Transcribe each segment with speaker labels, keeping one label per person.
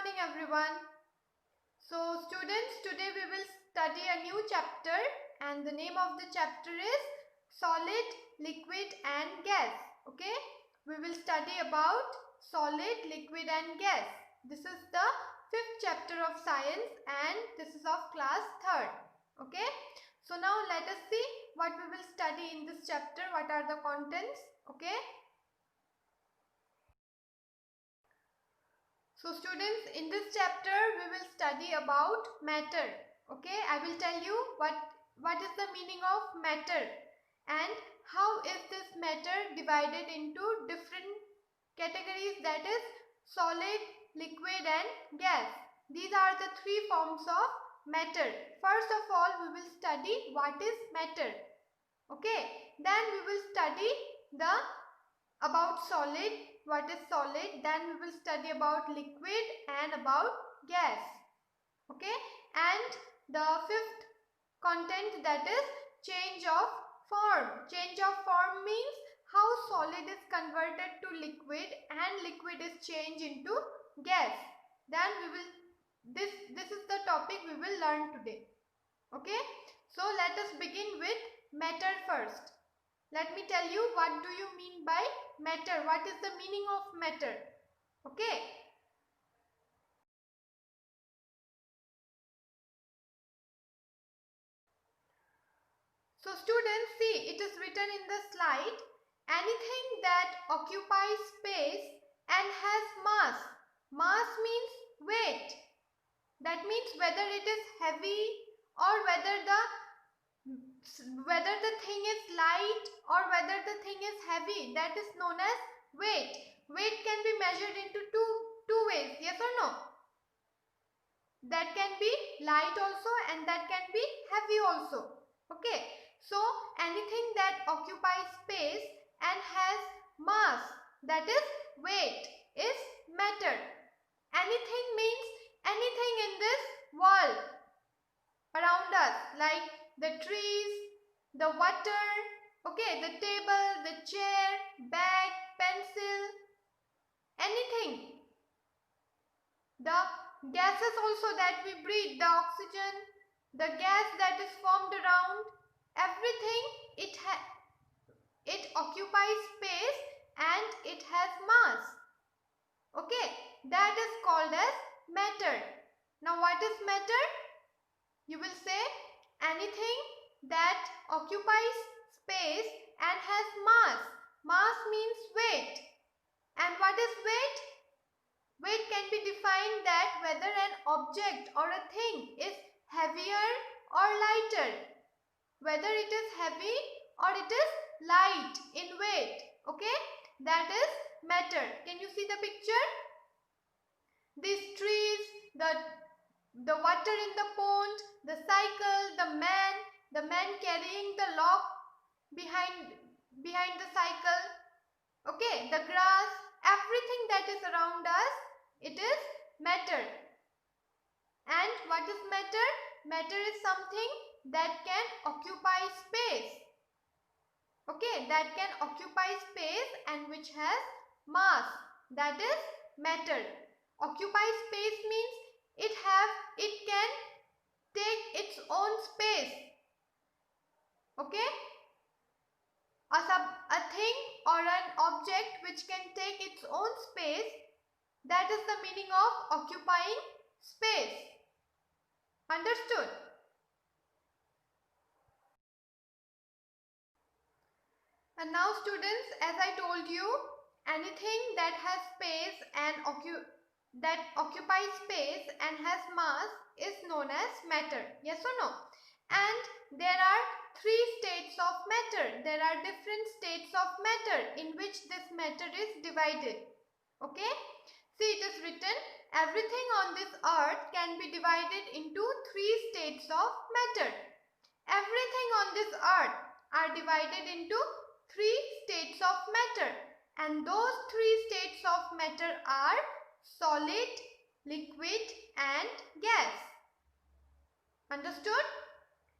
Speaker 1: morning everyone. So students, today we will study a new chapter and the name of the chapter is solid, liquid and gas. Okay, we will study about solid, liquid and gas. This is the 5th chapter of science and this is of class 3rd. Okay, so now let us see what we will study in this chapter. What are the contents? Okay. So students, in this chapter we will study about matter. Okay, I will tell you what is the meaning of matter and how is this matter divided into different categories, that is solid, liquid and gas. These are the three forms of matter. First of all, we will study what is matter. Okay, then we will study about solid, what is solid, then we will study about liquid and about gas. Okay, and the 5th content, that is change of form. Change of form means how solid is converted to liquid and liquid is changed into gas. Then we will this is the topic we will learn today. Okay, so let us begin with matter first. Let me tell you what do you mean by matter. What is the meaning of matter? Okay. So students, see, it is written in the slide. Anything that occupies space and has mass. Mass means weight. That means whether it is heavy or whether the thing is light or whether the thing is heavy, that is known as weight. Weight can be measured into two ways, yes or no? That can be light also and that can be heavy also. Okay, so anything that occupies space and has mass, that is weight, is matter. Anything means anything in this world around us, like the trees, the water, okay, the table, the chair, bag, pencil, anything. The gases also that we breathe, the oxygen, the gas that is formed around, everything, it occupies space and it has mass. Okay, that is called as matter. Now what is matter? You will say anything that occupies space and has mass. Mass means weight. And what is weight? Weight can be defined that whether an object or a thing is heavier or lighter. Whether it is heavy or it is light in weight. Okay, that is matter. Can you see the picture? These trees, the water in the pond, the cycle, the man carrying the log behind the cycle, okay, the grass, everything that is around us, it is matter. And what is matter? Matter is something that can occupy space. Okay, that can occupy space and which has mass, that is matter. Occupy space means it can take its own space. Okay, a thing or an object which can take its own space, that is the meaning of occupying space. Understood? And now students, as I told you, anything that has space and that occupies space and has mass is known as matter. Yes or no? And there are 3 states of matter. There are different states of matter in which this matter is divided. Okay? See, it is written, everything on this earth can be divided into 3 states of matter. Everything on this earth are divided into 3 states of matter. And those 3 states of matter are solid, liquid and gas. Understood?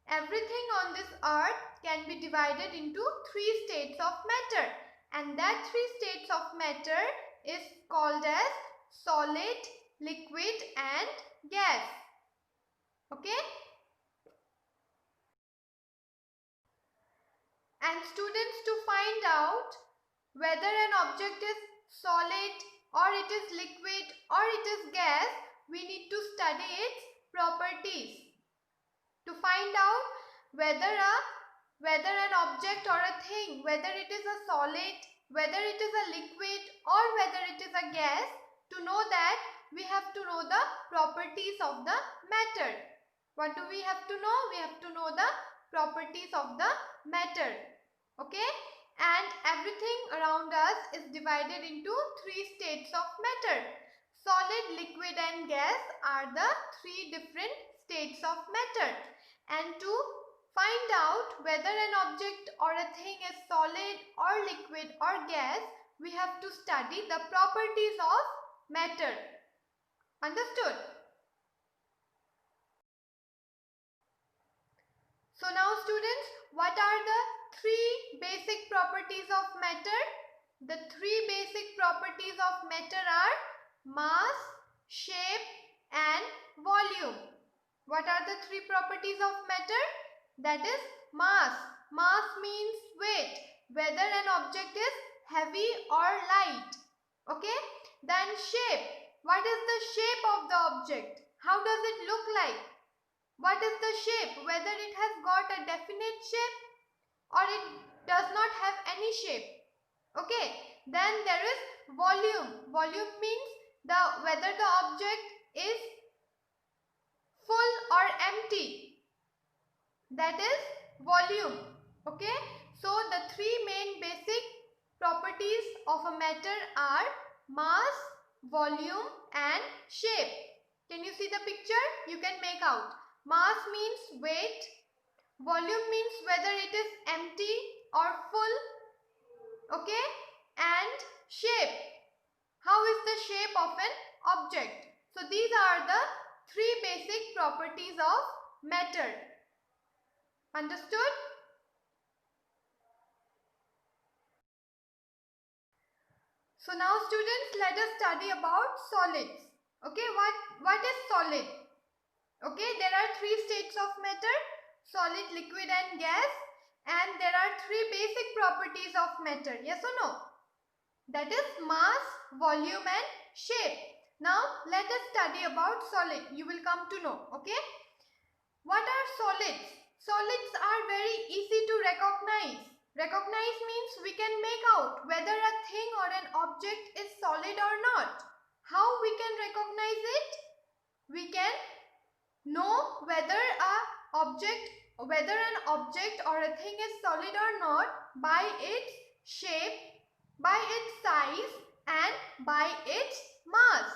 Speaker 1: Everything on this earth can be divided into 3 states of matter. And that 3 states of matter is called as solid, liquid and gas. Okay? And students, to find out whether an object is solid or it is liquid or it is gas, we need to study its properties. To find out whether an object or a thing, whether it is a solid, whether it is a liquid or whether it is a gas, to know that we have to know the properties of the matter. What do we have to know? We have to know the properties of the matter. Okay? And everything around us is divided into three states of matter. Solid, liquid and gas are the three different states of matter. And to find out whether an object or a thing is solid or liquid or gas, we have to study the properties of matter. Understood? So now students, what are the three basic properties of matter? The three basic properties of matter are mass, shape and volume. What are the three properties of matter? That is mass. Mass means weight, whether an object is heavy or light. Okay? Then shape. What is the shape of the object? How does it look like? What is the shape? Whether it has got a definite shape or it does not have any shape. Okay. Then there is volume. Volume means whether the object is full or empty. That is volume. Okay. So the three main basic properties of a matter are mass, volume and shape. Can you see the picture? You can make out. Mass means weight. Volume means whether it is empty or full. Okay. And shape. How is the shape of an object? So these are the three basic properties of matter. Understood? So now students, let us study about solids. Okay, what is solid? Okay, there are three states of matter: solid, liquid and gas. And there are three basic properties of matter. Yes or no? That is mass, volume and shape. Now let us study about solid. You will come to know. Okay. What are solids? Solids are very easy to recognize. Recognize means we can make out whether a thing or an object is solid or not. How we can recognize it? We can know whether an object or a thing is solid or not by its shape, by its size and by its mass.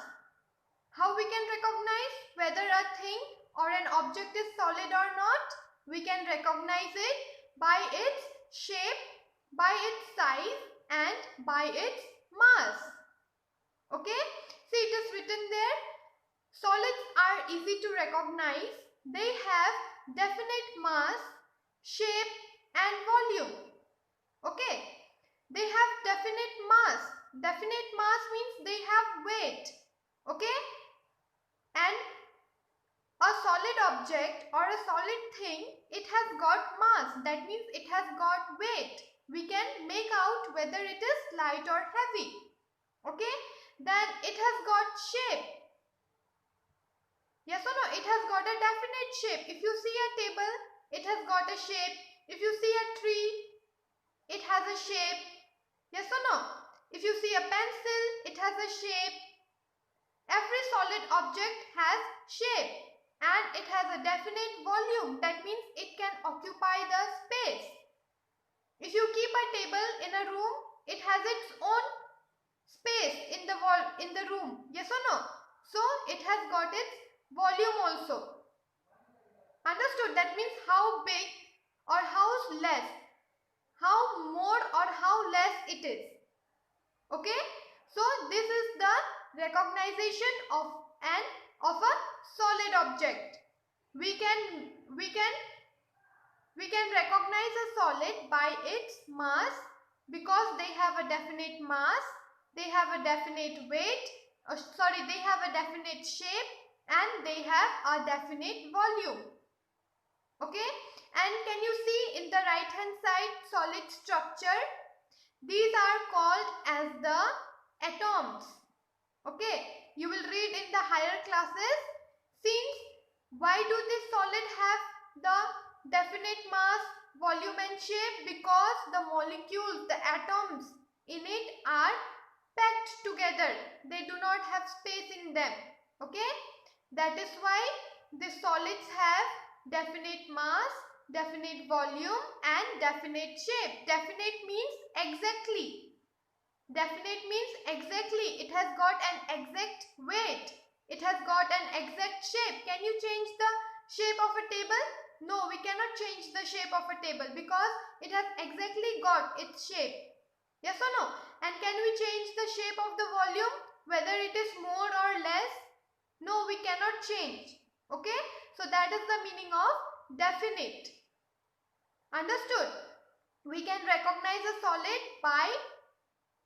Speaker 1: How we can recognize whether a thing or an object is solid or not? We can recognize it by its shape, by its size and by its mass. Okay? See, it is written there. Solids are easy to recognize. They have definite mass, shape and volume. Okay? They have definite mass. Definite mass means they have weight. Okay? And a solid object or a solid thing, it has got mass. That means it has got weight. We can make out whether it is light or heavy. Okay? Then it has got shape. Yes or no? It has got a definite shape. If you see a table, it has got a shape. If you see a tree, it has a shape. Yes or no? If you see a pencil, it has a shape. Every solid object has shape and it has a definite volume. That means it can occupy the space. If you keep a table in a room, it has its own space in the room. Yes or no? So it has got its volume also. Understood? That means how big or how less, how more or how less it is. Okay? So this is the recognition of a solid object. We can recognize a solid by its mass because they have a definite mass, they have a definite weight they have a definite shape and they have a definite volume. Okay, and can you see in the right hand side solid structure? These are called as the atoms. Okay, you will read in the higher classes. Since why do this solid have the definite mass, volume and shape? Because the molecules, the atoms in it are packed together. They do not have space in them. Okay, that is why the solids have definite mass, definite volume and definite shape. Definite means exactly. Definite means exactly. It has got an exact weight. It has got an exact shape. Can you change the shape of a table? No, we cannot change the shape of a table because it has exactly got its shape. Yes or no? And can we change the shape of the volume? Whether it is more or less? No, we cannot change. Okay? So that is the meaning of definite. Understood? We can recognize a solid by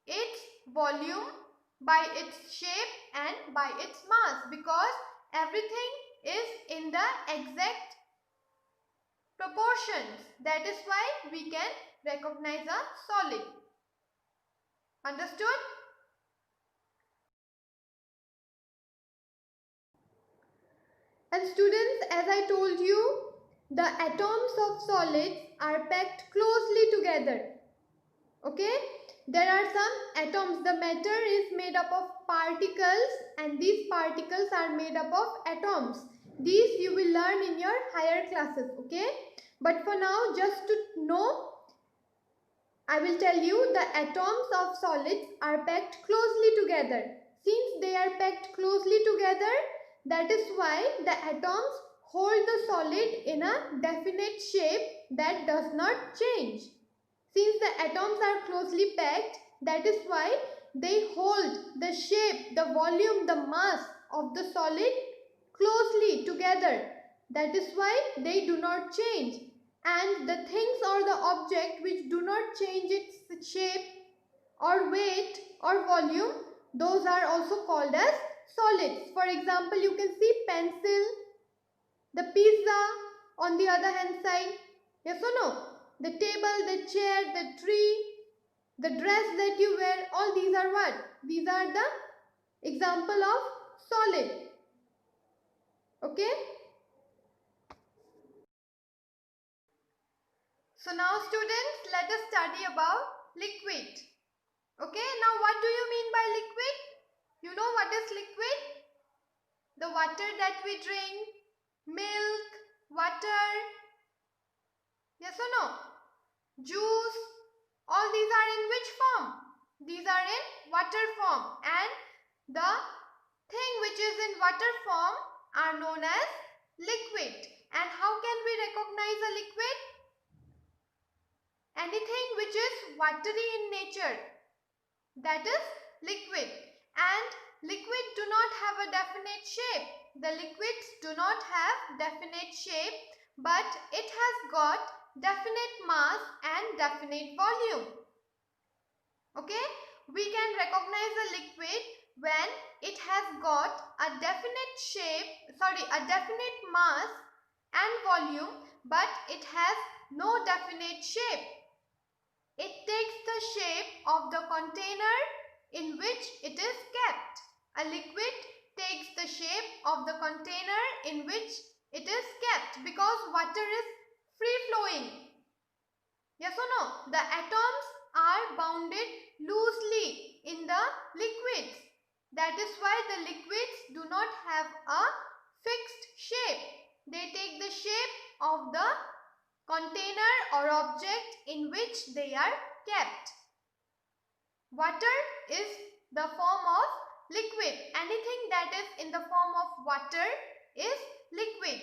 Speaker 1: its volume, by its shape and by its mass, because everything is in the exact proportions. That is why we can recognize a solid. Understood? And students, as I told you, the atoms of solids are packed closely together. Okay, there are some atoms. The matter is made up of particles and these particles are made up of atoms. These you will learn in your higher classes. Okay, but for now, just to know, I will tell you the atoms of solids are packed closely together. Since they are packed closely together, that is why the atoms hold the solid in a definite shape that does not change. Since the atoms are closely packed, that is why they hold the shape, the volume, the mass of the solid closely together. That is why they do not change. And the things or the object which do not change its shape or weight or volume, those are also called as solids. For example, you can see pencil, the pizza on the other hand side. Yes or no? The table, the chair, the tree, the dress that you wear, all these are what? These are the example of solid. Okay? So now students, let us study about liquid. Okay, now what do you mean by liquid? You know what is liquid? The water that we drink, milk, water, yes or no? Juice, all these are in which form? These are in water form, and the thing which is in water form are known as liquid. And how can we recognize a liquid? Anything which is watery in nature, that is liquid. And liquid do not have a definite shape. The liquids do not have definite shape, but it has got definite mass and definite volume. Okay, we can recognize a liquid when it has got a definite definite mass and volume, but it has no definite shape. It takes the shape of the container in which it is kept. A liquid takes the shape of the container in which it is kept, because water is free flowing. Yes or no? The atoms are bounded loosely in the liquids. That is why the liquids do not have a fixed shape. They take the shape of the container or object in which they are kept. Water is the form of liquid. Anything that is in the form of water is liquid.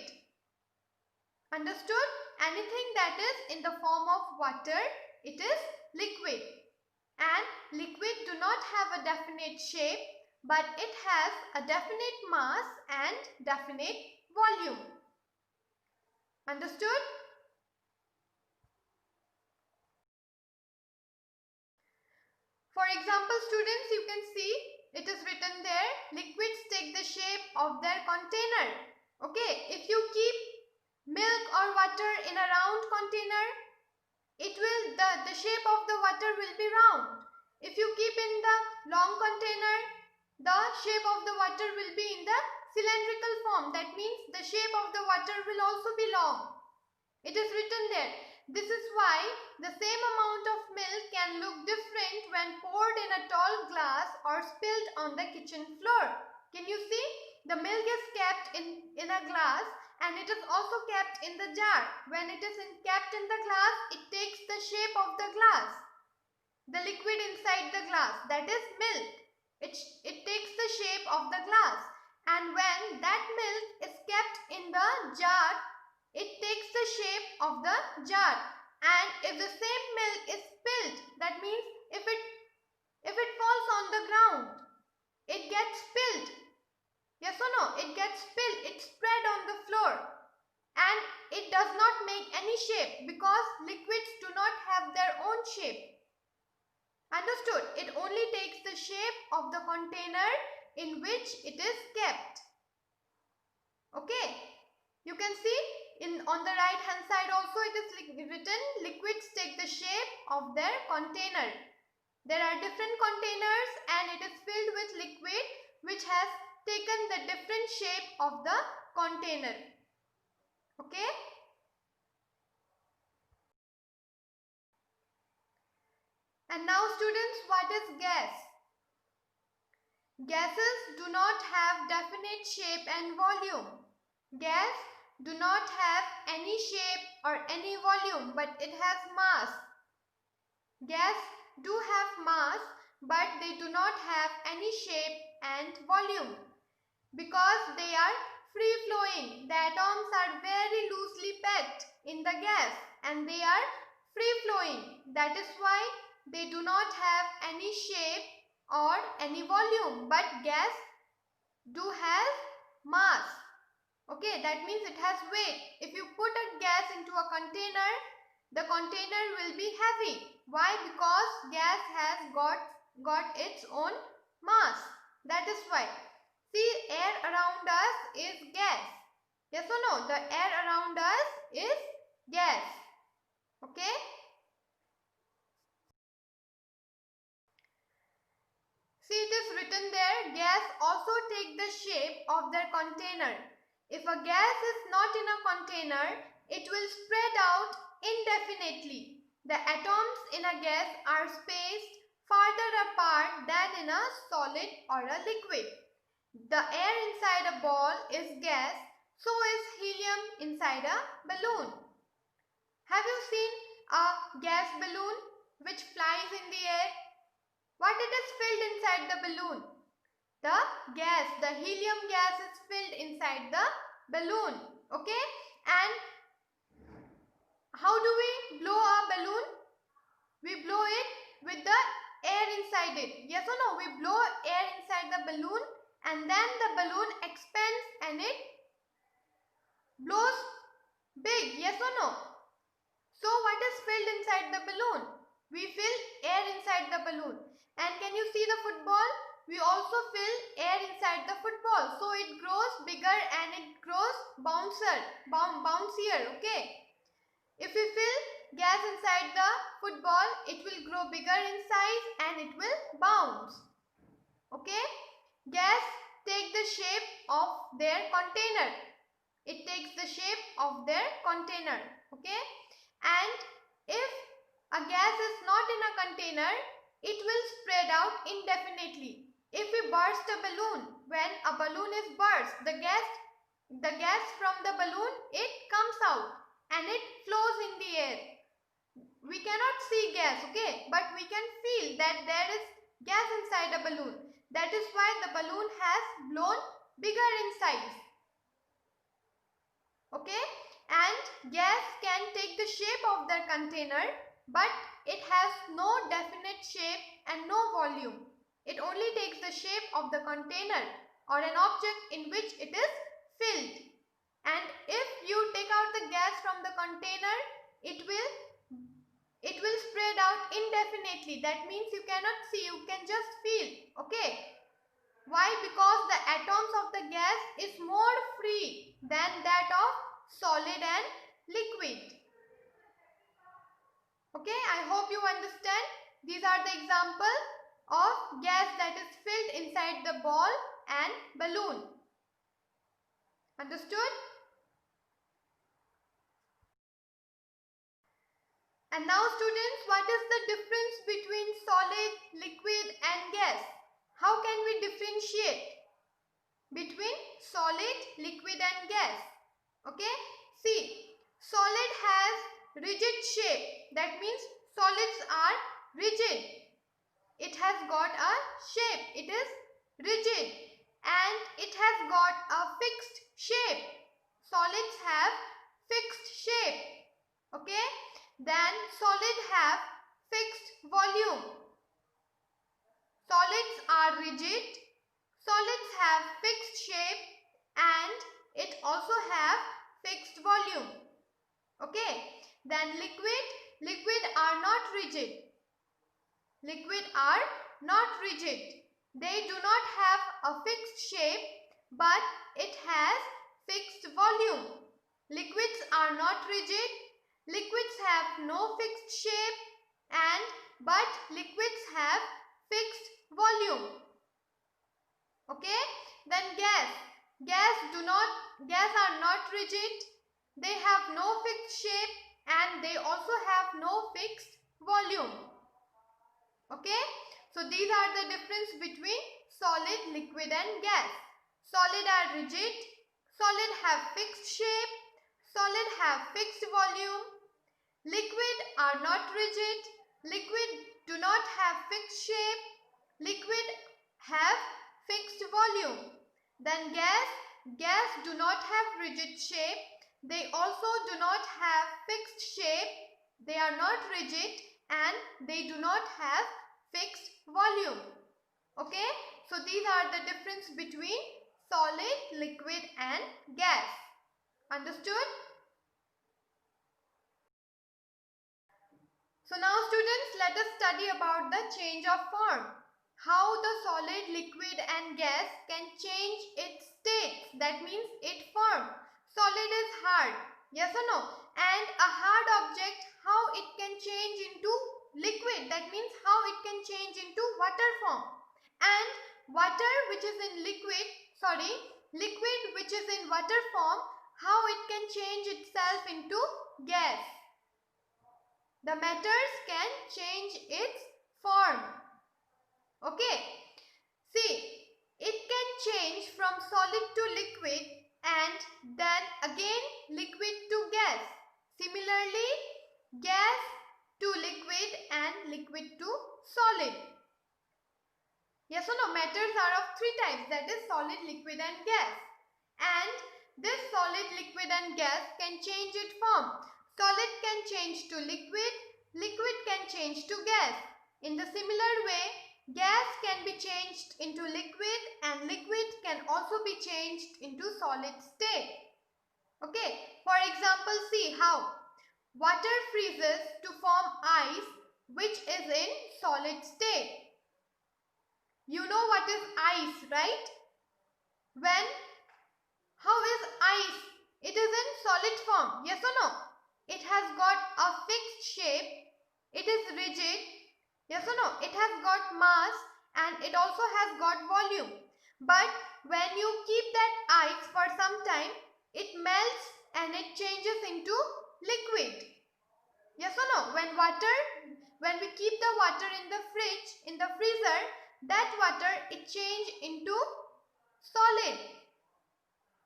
Speaker 1: Understood? Anything that is in the form of water, it is liquid. And liquid do not have a definite shape, but it has a definite mass and definite volume. Understood? For example, students, you can see it is written there, liquids take the shape of their container. Okay, if you keep milk or water in a round container, the shape of the water will be round. If you keep in the long container, the shape of the water will be in the cylindrical form. That means the shape of the water will also be long. It is written there. This is why the same amount of milk can look different when poured in a tall glass or spilled on the kitchen floor. Can you see? The milk is kept in a glass and it is also kept in the jar. When it is kept in the glass, it takes the shape of the glass. The liquid inside the glass, that is milk. It takes the shape of the glass. And when that milk is kept in the jar, it takes the shape of the jar. And if the same milk is spilled, that means if it falls on the ground, it gets spilled. Yes or no? It gets spilled. It spread on the floor. And it does not make any shape because liquids do not have their own shape. Understood? It only takes the shape of the container in which it is kept. Okay? You can see on the right hand side also it is written, liquids take the shape of their container. There are different containers and it is filled with liquid which has taken the different shape of the container. Okay? And now students, what is gas? Gases do not have definite shape and volume. Gas do not have any shape or any volume, but it has mass. Gas do have mass, but they do not have any shape and volume because they are free flowing. The atoms are very loosely packed in the gas and they are free flowing. That is why they do not have any shape or any volume, but gas do have mass. Okay, that means it has weight. If you put a gas into a container, the container will be heavy. Why? Because gas has got its own mass. That is why. See, air around us is gas. Yes or no? The air around us is gas. Okay? See, it is written there, gas also take the shape of their container. If a gas is not in a container, it will spread out indefinitely. The atoms in a gas are spaced farther apart than in a solid or a liquid. The air inside a ball is gas, so is helium inside a balloon. Have you seen a gas balloon which flies in the air? What it is filled inside the balloon? The gas, the helium gas is filled inside the balloon. Okay? And how do we blow a balloon? We blow it with the air inside it. Yes or no? We blow air inside the balloon and then the balloon expands and it blows big. Yes or no? So what is filled inside the balloon? We fill air inside the balloon. And can you see the football? We also fill air inside the football. So it grows bigger and it grows bouncier. Okay. If we fill gas inside the football, it will grow bigger in size and it will bounce. Okay. Gas take the shape of their container. It takes the shape of their container. Okay. And if a gas is not in a container, it will spread out indefinitely. If we burst a balloon, when a balloon is burst, the gas from the balloon, it comes out and it flows in the air. We cannot see gas, okay, but we can feel that there is gas inside a balloon. That is why the balloon has blown bigger in size. Okay, and gas can take the shape of the container, but it has no definite shape and no volume. It only takes the shape of the container or an object in which it is filled. And if you take out the gas from the container, it will spread out indefinitely. That means you cannot see, you can just feel. Okay. Why? Because the atoms of the gas is more free than that of solid and liquid. Okay, I hope you understand. These are the example of gas that is filled inside the ball and balloon. Understood? And now students, what is the difference between solid, liquid and gas? How can we differentiate between solid, liquid and gas? Okay, see, solid has rigid shape. That means solids are rigid. It has got a shape. It is rigid and it has got a fixed shape. Solids have fixed shape. Okay, then solid have fixed volume. Solids are rigid, solids have fixed shape and it also have fixed volume. Okay, then liquid are not rigid. Liquid are not rigid. They do not have a fixed shape but it has fixed volume. Liquids are not rigid. Liquids have no fixed shape but liquids have fixed volume. Okay, then gas are not rigid. They have no fixed shape and they also have no fixed volume. Okay, so these are the difference between solid, liquid and gas. Solid are rigid, solid have fixed shape, solid have fixed volume. Liquid are not rigid, liquid do not have fixed shape, liquid have fixed volume. Then gas do not have rigid shape, they also do not have fixed shape, they are not rigid and they do not have fixed volume. Okay, so these are the difference between solid, liquid and gas. Understood? So now students, let us study about the change of form. How the solid, liquid and gas can change its state. That means it form. Solid is hard. Yes or no? And a hard object, how it can change into liquid. That means how it can change into water form. And water which is in liquid which is in water form, how it can change itself into gas. The matters can change its form. Okay. See, it can change from solid to liquid and then again liquid to gas. Similarly, gas to liquid and liquid to solid. Yes or no? Matters are of three types, that is solid, liquid and gas. And this solid, liquid and gas can change its form. Solid can change to liquid, liquid can change to gas. In the similar way, gas can be changed into liquid and liquid can also be changed into solid state. Okay, for example, see how water freezes to form ice which is in solid state. You know what is ice, right? How is ice? It is in solid form, yes or no? It has got a fixed shape, it is rigid, yes or no? It has got mass and it also has got volume. But when you keep that ice for some time, it melts and it changes into liquid. Yes or no? When we keep the water in the fridge, in the freezer, that water it change into solid.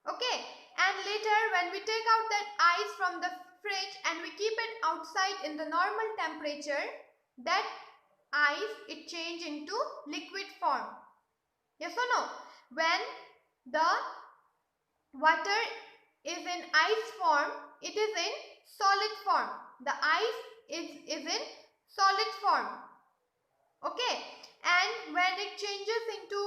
Speaker 1: Okay, and later when we take out that ice from the fridge and we keep it outside in the normal temperature, that ice it change into liquid form. Yes or no? When the water is in ice form, it is in solid form. The ice is in solid form. Okay, and when it changes into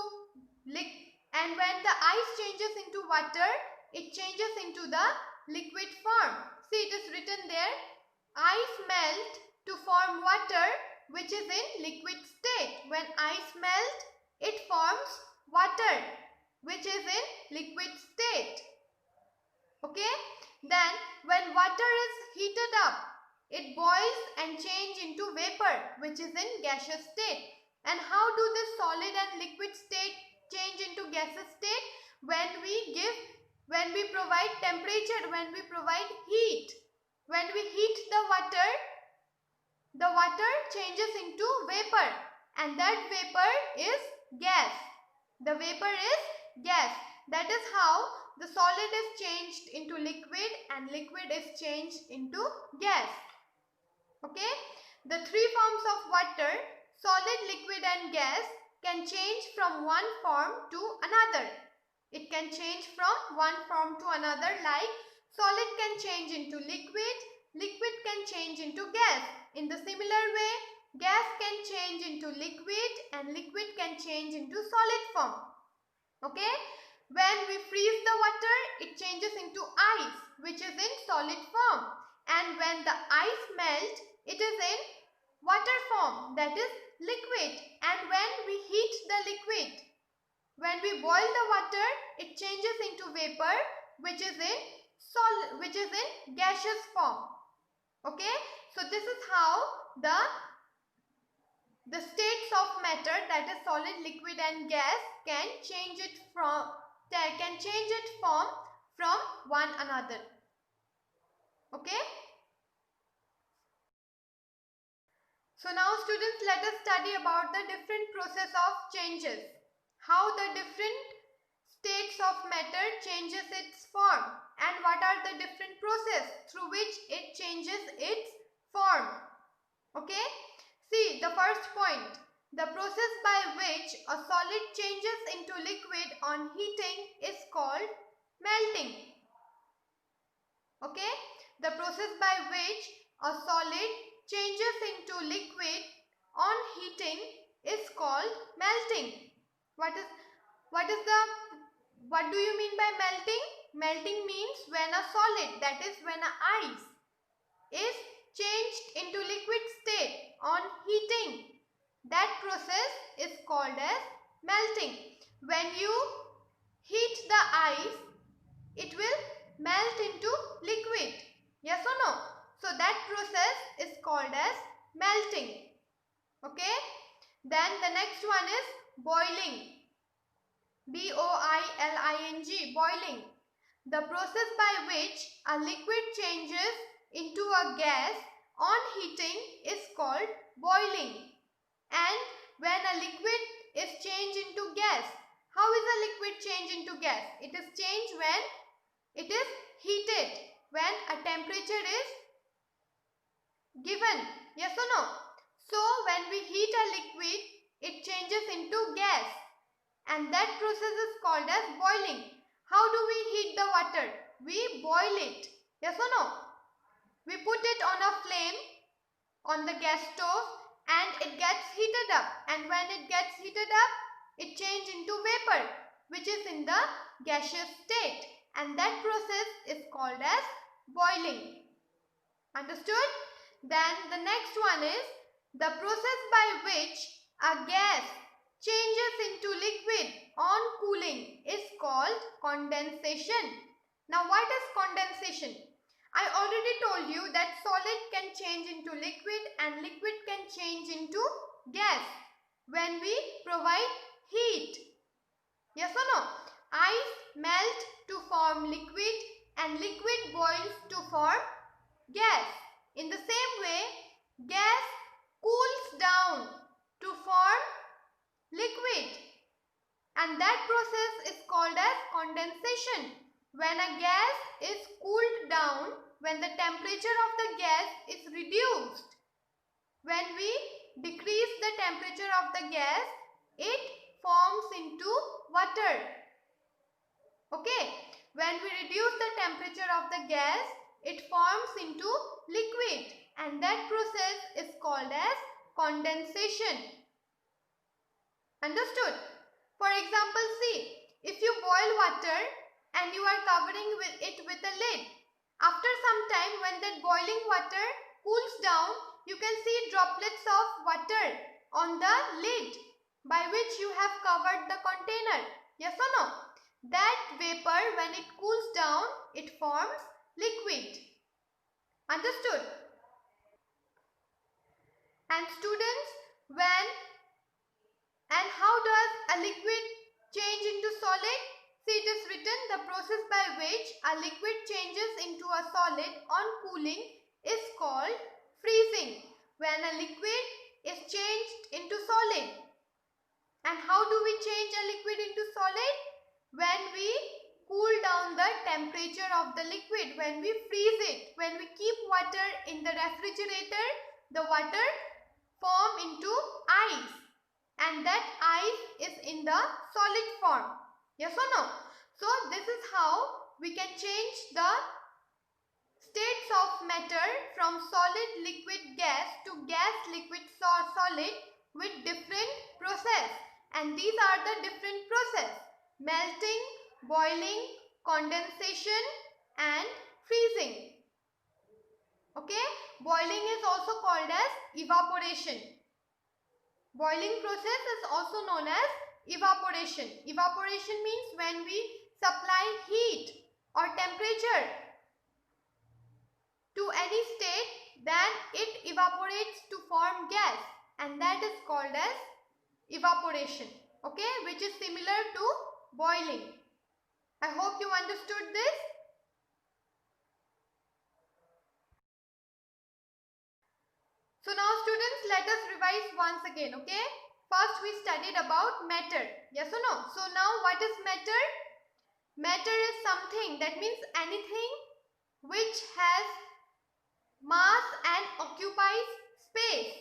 Speaker 1: when the ice changes into water, it changes into the liquid form. See, it is written there, ice melt to form water which is in liquid state. When ice melts, it forms water which is in liquid state. Okay, then when water is heated up, it boils and change into vapor which is in gaseous state. And how do this solid and liquid state change into gaseous state? When we provide temperature, when we provide heat. When we heat the water changes into vapor, and that vapor is gas. The vapor is gas. That is how the solid is changed into liquid and liquid is changed into gas. Okay, the three forms of water, solid, liquid and gas, can change from one form to another. It can change from one form to another, like solid can change into liquid, liquid can change into gas. In the similar way, gas can change into liquid and liquid can change into solid form. Okay, when we freeze the water, it changes into ice which is in solid form, and when the ice melts, it is in water form, that is liquid. And when we heat the liquid, when we boil the water, it changes into vapor which is in gaseous form. Okay, so this is how the states of matter, that is solid, liquid and gas, can change its form from one another. Okay. So now students, let us study about the different process of changes. How the different states of matter changes its form, and what are the different processes through which it changes its form. Okay. See the first point. The process by which a solid changes into liquid on heating is called melting. Okay. The process by which a solid changes into liquid on heating is called melting. What do you mean by melting? Melting means when a solid, that is when a ice, is changed into liquid state on heating. That process is called as melting. When you heat the ice, it will melt into liquid. Yes or no? So that process is called as melting. Okay. Then the next one is boiling. B-O-I-L-I-N-G, boiling. The process by which a liquid changes into a gas on heating is called boiling. And when a liquid is changed into gas, how is a liquid changed into gas? It is changed when it is heated, when a temperature is given. Yes or no? So when we heat a liquid, it changes into gas, and that process is called as boiling. How do we heat the water? We boil it. Yes or no? We put it on a flame on the gas stove and it gets heated up, and when it gets heated up, it changes into vapor which is in the gaseous state, and that process is called as boiling. Understood? Then the next one is the process by which a gas changes into liquid on cooling is called condensation. Now what is condensation? I already told you that solid can change into liquid and liquid can change into gas when we provide heat. Yes or no? Ice melt to form liquid and liquid boils to form gas. In the same way, gas cools down to form liquid, and that process is called as condensation. When a gas is cooled down, when the temperature of the gas is reduced, when we decrease the temperature of the gas, it forms into water. Okay, when we reduce the temperature of the gas, it forms into liquid, and that process is called as condensation. Understood? For example, see, if you boil water and you are covering it with a lid, after some time when that boiling water cools down, you can see droplets of water on the lid. by which you have covered the container. Yes or no? That vapor, when it cools down, it forms liquid. Understood? And students, how does a liquid change into solid? See, it is written, the process by which a liquid changes into a solid on cooling is called freezing. When a liquid is changed into solid. And how do we change a liquid into solid? When we cool down the temperature of the liquid, when we freeze it, when we keep water in the refrigerator, the water form into ice, and that ice is in the solid form. Yes or no? So this is how we can change the states of matter from solid, liquid, gas to gas, liquid, solid with different process. And these are the different process: melting, boiling, condensation and freezing. Okay, boiling is also called as evaporation. Boiling process is also known as evaporation. Evaporation means when we supply heat or temperature to any state, then it evaporates to form gas, and that is called as evaporation. Okay, which is similar to boiling. I hope you understood this. So now students, let us revise once again. Okay, first we studied about matter. Yes or no? So now what is matter? Matter is something, that means anything which has mass and occupies space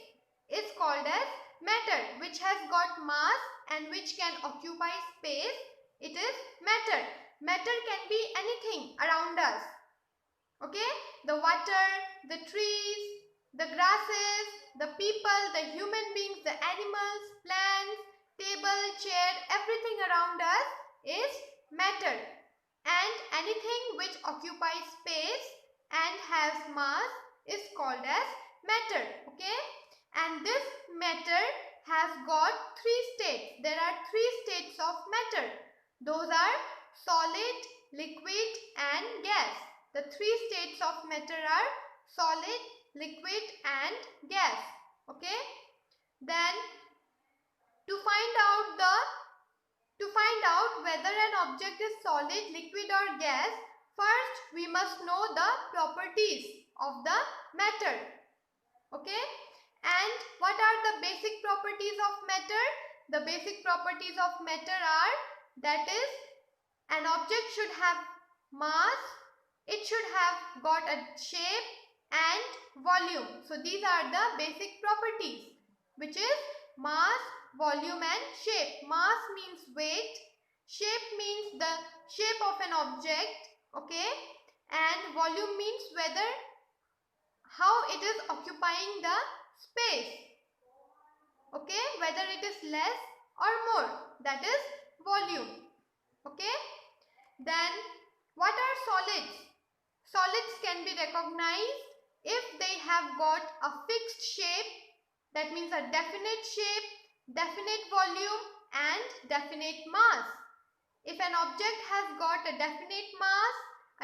Speaker 1: is called as matter. Which has got mass and which can occupy space, it is matter. Matter can be anything around us. Okay, the water, the trees, the grasses, the people, the human beings, the animals, plants, table, chair, everything around us is matter. And anything which occupies space and has mass is called as matter. Okay, and this matter has got three states. There are three states of matter. Those are solid, liquid and gas. The three states of matter are solid, liquid and gas. Okay, then to find out whether an object is solid, liquid or gas, first we must know the properties of the matter. Okay, and what are the basic properties of matter? The basic properties of matter are, that is, an object should have mass, it should have got a shape and volume. So these are the basic properties, which is mass, volume and shape. Mass means weight, shape means the shape of an object, okay, and volume means how it is occupying the space, okay, whether it is less or more, that is volume. Okay, then what are solids? Solids can be recognized if they have got a fixed shape, that means a definite shape, definite volume and definite mass. If an object has got a definite mass,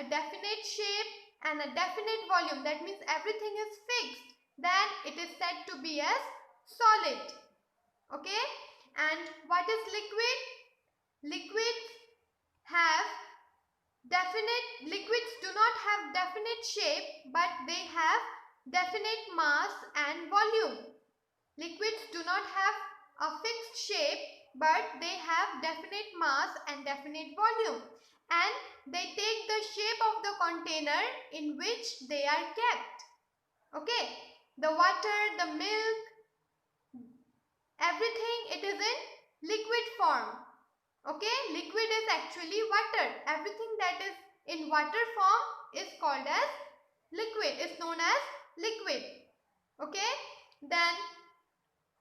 Speaker 1: a definite shape and a definite volume, that means everything is fixed, then it is said to be as solid. Okay, and what is liquid? Liquids do not have definite shape, but they have definite mass and volume. Liquids do not have a fixed shape, but they have definite mass and definite volume, and they take the shape of the container in which they are kept. Okay, the water, the milk, everything, it is in liquid form. Okay, liquid is actually water. Everything that is in water form is called as liquid, is known as liquid. Okay, then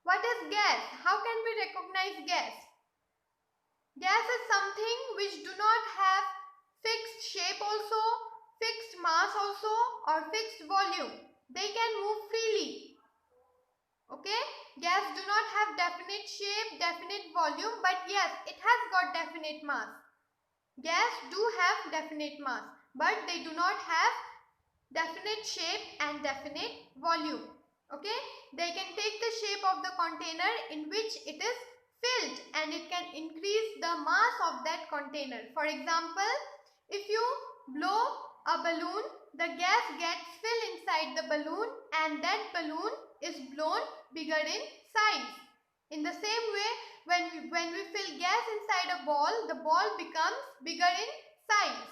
Speaker 1: what is gas? How can we recognize gas? Gas is something which do not have fixed shape also, fixed mass also or fixed volume. They can move freely. Okay, gas do not have definite shape, definite volume, but yes, it has got definite mass. Gas do have definite mass, but they do not have definite shape and definite volume. Okay, they can take the shape of the container in which it is filled, and it can increase the mass of that container. For example, if you blow a balloon, the gas gets filled inside the balloon, and that balloon is blown bigger in size. In the same way, when we fill gas inside a ball, the ball becomes bigger in size.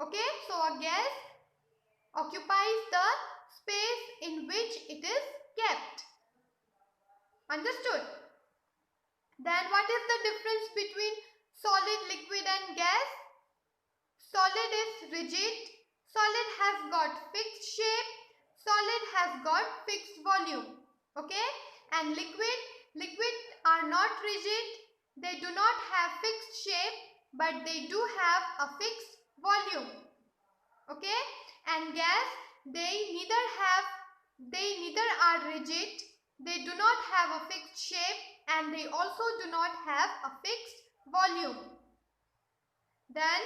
Speaker 1: Okay, so a gas occupies the space in which it is kept. Understood? Then what is the difference between solid, liquid and gas? Solid is rigid. Solid has got fixed shape. Solid has got fixed volume. Okay? And liquid are not rigid. They do not have fixed shape, but they do have a fixed volume. Okay? And gas, they neither are rigid, they do not have a fixed shape, and they also do not have a fixed volume. Then,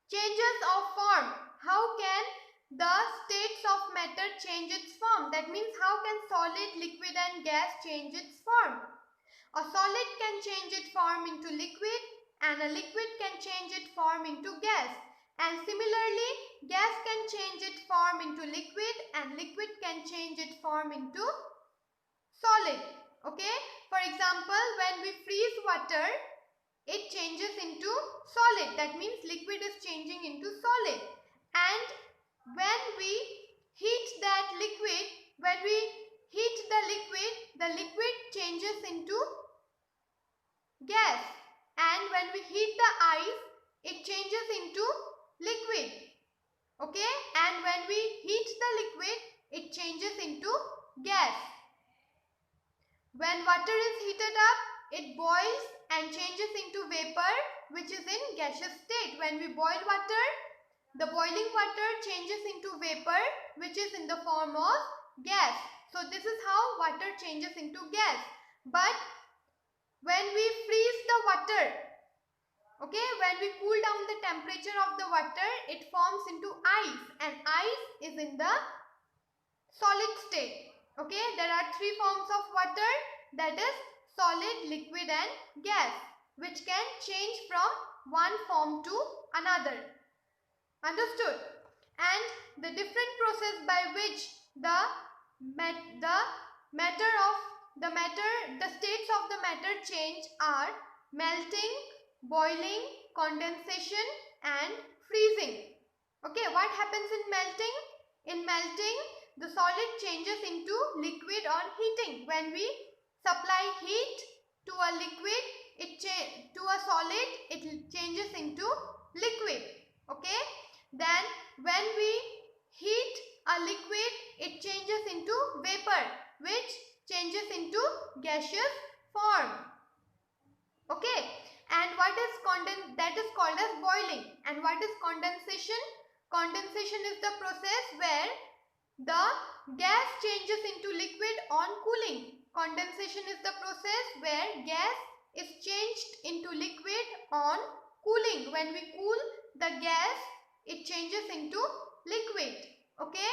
Speaker 1: changes of form. How can the states of matter change its form? That means how can solid, liquid and gas change its form? A solid can change its form into liquid, and a liquid can change its form into gas. And similarly, gas can change its form into liquid, and liquid can change its form into solid. Okay? For example, when we freeze water, it changes into solid. That means liquid is changing into solid. And when we heat that liquid, the liquid changes into gas. And when we heat the ice, it changes into liquid. Okay, and when we heat the liquid, it changes into gas. When water is heated up, it boils and changes into vapor, which is in gaseous state. When we boil water, the boiling water changes into vapor, which is in the form of gas. So this is how water changes into gas. But when we freeze the water, okay, when we cool down the temperature of the water, it forms into ice, and ice is in the solid state. Okay, there are three forms of water, that is solid, liquid and gas, which can change from one form to another. Understood? And the different process by which the states of the matter change are melting, boiling, condensation and freezing. Okay, what happens in melting? In melting, the solid changes into liquid on heating. When we supply heat to a liquid, to a solid, it changes into liquid. Okay, then when we heat a liquid, it changes into vapor, which changes into gaseous form. Okay, and what is that is called as boiling. And what is condensation? Condensation is the process where the gas changes into liquid on cooling. Condensation is the process where gas is changed into liquid on cooling. When we cool the gas, it changes into liquid. Okay,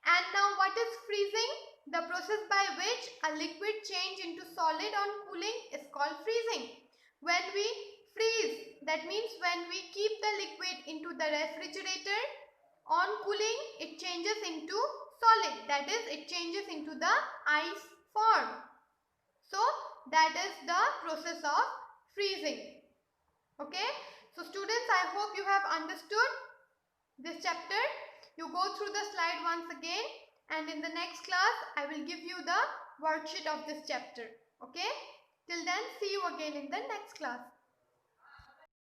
Speaker 1: and now what is freezing? The process by which a liquid change into solid on cooling is called freezing. When we freeze, that means when we keep the liquid into the refrigerator, on cooling it changes into solid, that is it changes into the ice form. So that is the process of freezing. Okay, so students, I hope you have understood this chapter. You go through the slide once again, and in the next class I will give you the worksheet of this chapter. Okay, till then, see you again in the next class.